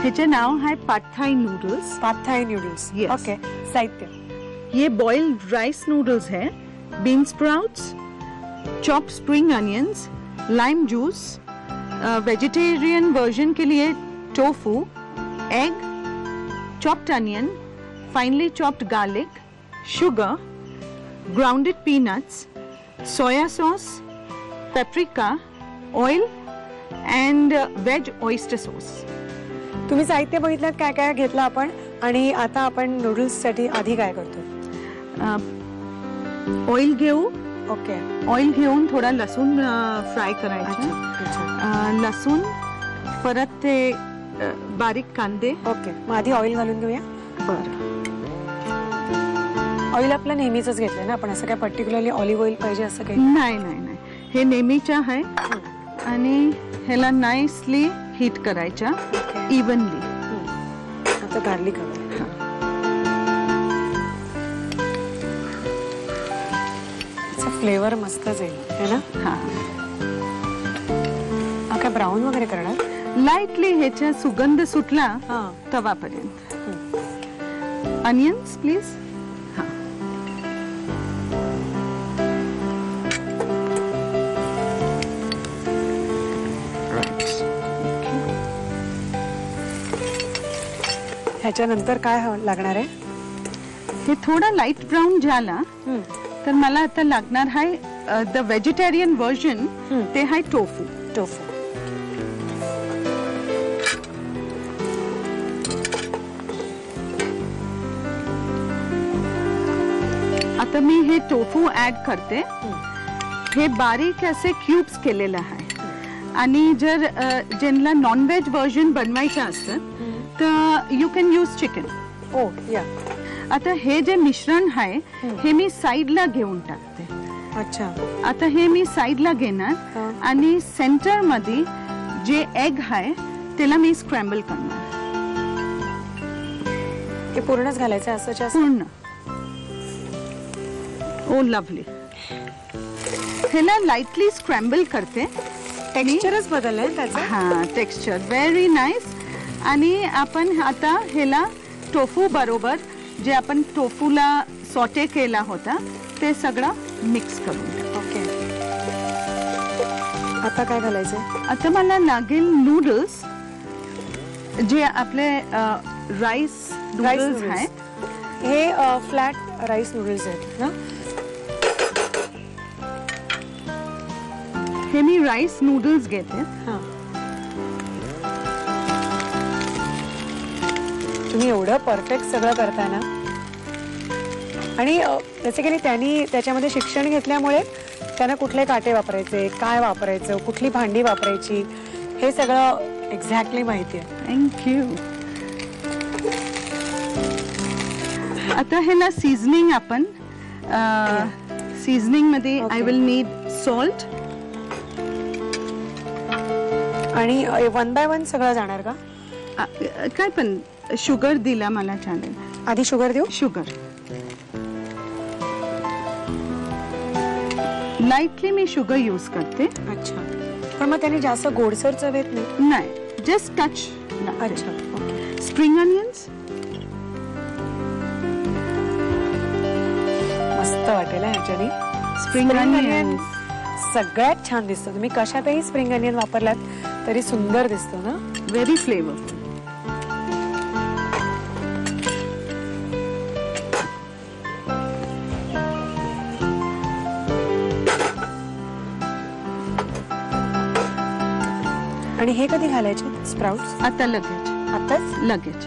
ह्याचे नाव आहे pad Thai noodles. Pad Thai noodles. Yes. Okay. साहित्य. ये बॉइल्ड राइस नूडल्स है, bean sprouts, chopped spring onions, lime juice, vegetarian version के लिए tofu, egg, chopped onion, finely chopped garlic, sugar, grounded peanuts, soya sauce, paprika, oil and veg oyster sauce. तुम्ही साहित्य बघितलं काय काय घेतलं आपण आणि आता आपण नूडल्स साठी आधी काय करतो? ऑइल घेऊ. ओके. ऑइल घेऊन थोडा लसूण फ्राय करायचा. लसूण, परत ते बारीक कांदे. ओके. मग आधी ऑइल घालून घेऊया. बरं. ऑइल आपलं नेहमीच घेतलंय ना आपण, असं काय पर्टिक्युलरली ऑलिव्ह ऑइल पाहिजे असं काही नाही नाही नाही, हे नेहमीचं आहे. आणि ह्याला नाईसली हीट करायचा इव्हनली. आता गार्लिक हवं. फ्लेवर मस्तच आहे है ना. हा काय ब्राऊन वगैरे करणार? लाइटली ह्याचा सुगंध सुटला तवापर्यंत. Onions please. ह्याच्यानंतर काय लागणार आहे? हे थोडा लाईट ब्राऊन झाला तर मला आता लागणार आहे द व्हेजिटेरियन वर्जन. ते आहे टोफू. टोफू. आता मी हे टोफू ऍड करते. हे बारीक असे क्यूब्स केलेलं आहे. आणि जर ज्यांना नॉनव्हेज वर्जन बनवायचं असतं तर यू कॅन यूज चिकन. ओ या. आता हे जे मिश्रण आहे हे मी साईडला घेऊन टाकते. अच्छा. आता हे मी साईडला घेणार आणि सेंटर मध्ये जे एग आहे त्याला मी स्क्रॅम्बल करणार. हे पूर्णच घालायचं असं? पूर्ण. Oh lovely. ह्याला लाईटली स्क्रॅम्बल करते. टेक्स्चरच बदललंय त्याचं. हा, टेक्स्चर व्हेरी नाईस. आणि आपण आता ह्याला टोफू बरोबर जे आपण टोफूला सॉटे केला होता ते सगळं मिक्स करून. ओके. आता काय घालायचं? आता मला लागेल नूडल्स, जे आपले राईस नूडल्स आहेत. हे फ्लॅट राईस नूडल्स आहेत ना. हे मी राईस नूडल्स घेते. तुम्ही एवढं परफेक्ट सगळं करताय ना. आणि बेसिकली त्यांनी त्याच्यामध्ये शिक्षण घेतल्यामुळे त्यांना कुठले काटे वापरायचे, काय वापरायचं, कुठली भांडी वापरायची, हे सगळं एक्झॅक्टली माहिती आहे. थँक्यू. आता ह्याला सीझनिंग आपण सीझनिंग मध्ये आय विल नीड सॉल्ट. आणि 1 बाय 1 सगळं जाणार का? काय पण शुगर दिला मला चालेल. आधी शुगर देऊ? शुगर लाईटली मी शुगर यूज करते. अच्छा. पण मग त्याने जास्त गोडसर चव येत नाही? नाही, जस्ट टच. अच्छा. स्प्रिंग अनियन्स मस्त वाटेल ह्याच्याने. स्प्रिंग अनियन सगळ्यात छान दिसतो. तुम्ही कशातही स्प्रिंग अनियन वापरलात तरी सुंदर दिसतो ना. Very flavourful. आणि हे कधी घालायचे स्प्राउट्स? आता लगेच. आताच लगेच.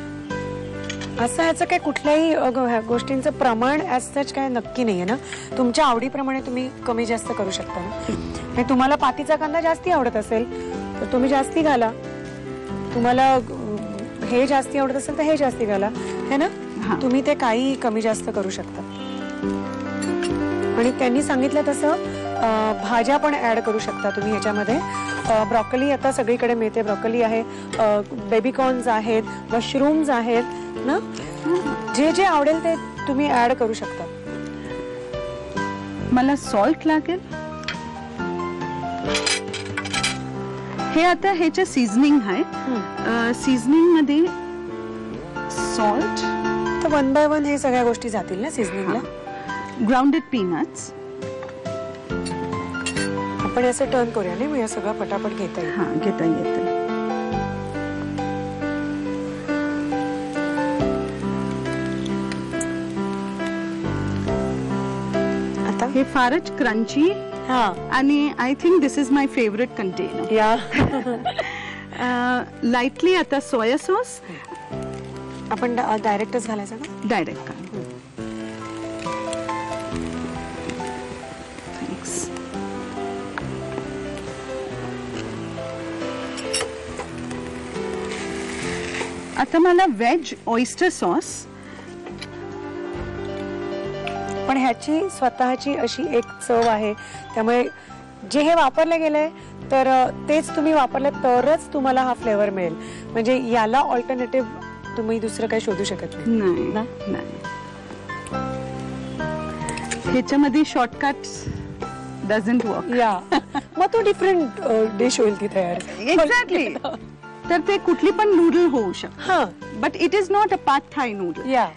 असं याचं काय कुठल्याही गोष्टींचं प्रमाण ॲज सच काय नक्की नाहीये ना. तुमच्या आवडीप्रमाणे तुम्ही कमी जास्त करू शकता ना. तुम्हाला पातीचा कांदा जास्ती आवडत असेल तर तुम्ही जास्ती घाला. तुम्हाला हे जास्ती आवडत असेल तर हे जास्ती घाला, है ना. तुम्ही ते काही कमी जास्त करू शकता. आणि त्यांनी सांगितलं तसं भाज्या पण ऍड करू शकता तुम्ही ह्याच्यामध्ये. ब्रॉकली आता सगळीकडे मिळते. ब्रॉकली आहे, बेबीकॉर्न्स आहेत, मशरूम्स आहेत ना. जे जे आवडेल ते तुम्ही ऍड करू शकता. मला सॉल्ट लागेल. हे आता ह्याचे सीझनिंग आहे. सीझनिंग मध्ये सॉल्ट, तर 1 by 1 हे सगळ्या गोष्टी जातील ना सीझनिंगला. Grounded peanuts. आपण असं टर्न करूया ना, मग हे सगळं पटापट घेता येईल. हा, घेता येते. आता हे फारच क्रंची हा आणि I think this is my favourite container. या लाईटली आता सोया सॉस आपण डायरेक्टच घालायचं ना. डायरेक्ट का. थँक्स. आता मला व्हेज ऑयस्टर सॉस. पण ह्याची स्वतःची अशी एक चव आहे, त्यामुळे जे हे वापरलं गेलंय तर तेच तुम्ही वापरलं तरच तुम्हाला हा फ्लेवर मिळेल. म्हणजे याला ऑल्टरनेटिव्ह तुम्ही दुसरं काही शोधू शकत नाही. नाही नाही. ह्याच्यामध्ये शॉर्टकट्स डझंट वर्क. या मग तो डिफरंट डिश होईल ती तयार. एक्झॅक्टली. तर ते कुठली पण नूडल होऊ शकते. हा, but it is not a pad thai noodle. या.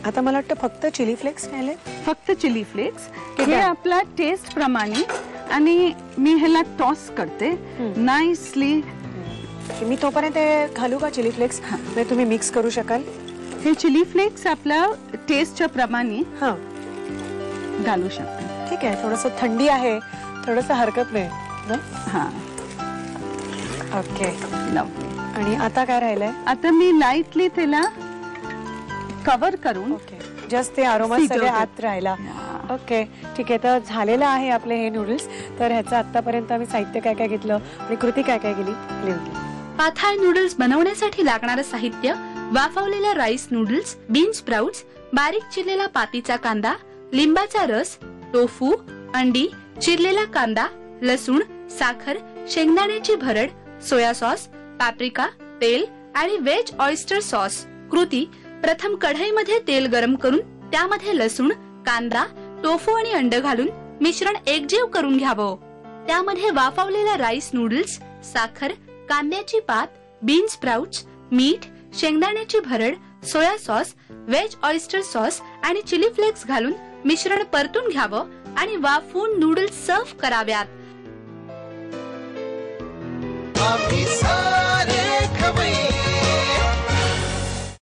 आता मला वाटतं फक्त चिली फ्लेक्स घ्यायले. फक्त चिली फ्लेक्स. ठीक हे आहे. आपला टेस्ट प्रमाणे. आणि मी ह्याला टॉस करते नाईसली. मी तोपर्यंत ते घालू का चिली फ्लेक्स? म्हणजे तुम्ही मिक्स करू शकाल. हे चिली फ्लेक्स आपल्या टेस्टच्या प्रमाणे हा घालू शकते. ठीक आहे. थोडस थंडी आहे, थोडस हरकत नाही ना. हा, ओके. लवली. आणि आता काय राहिलंय? आता मी लाईटली त्याला कव्हर करून ओके, जस्ट ते अरोमा शिजवते. सगळे आत राहिला. Yeah. ओके, ठीक आहे. तर झालेलं आहे आपले हे नूडल्स. तर ह्याचं आतापर्यंत आम्ही साहित्य काय काय घेतलं आणि कृती काय काय केली लिहून घे. पाथाय नूडल्स बनवण्यासाठी लागणारं साहित्य: वाफवलेला राईस नूडल्स, बीन स्प्राउट्स, बारीक चिरलेला पातीचा कांदा, लिंबाचा रस, टोफू, अंडी, चिरलेला कांदा, लसूण, साखर, शेंगदाण्याची भरड, सोया सॉस, पाप्रिका, तेल आणि व्हेज ऑयस्टर सॉस. कृती: प्रथम कढईमध्ये तेल गरम करून त्यामध्ये लसूण, कांदा, टोफू आणि अंड घालून मिश्रण एकजीव करून घ्यावं. त्यामध्ये वाफवलेला राईस नूडल्स, साखर, कांद्याची पात, बीन स्प्राउट्स, मीठ, शेंगदाण्याची भरड, soya sauce, veg oyster sauce आणि चिली फ्लेक्स घालून मिश्रण परतून घ्यावं आणि वाफवून नूडल्स सर्व्ह कराव्यात.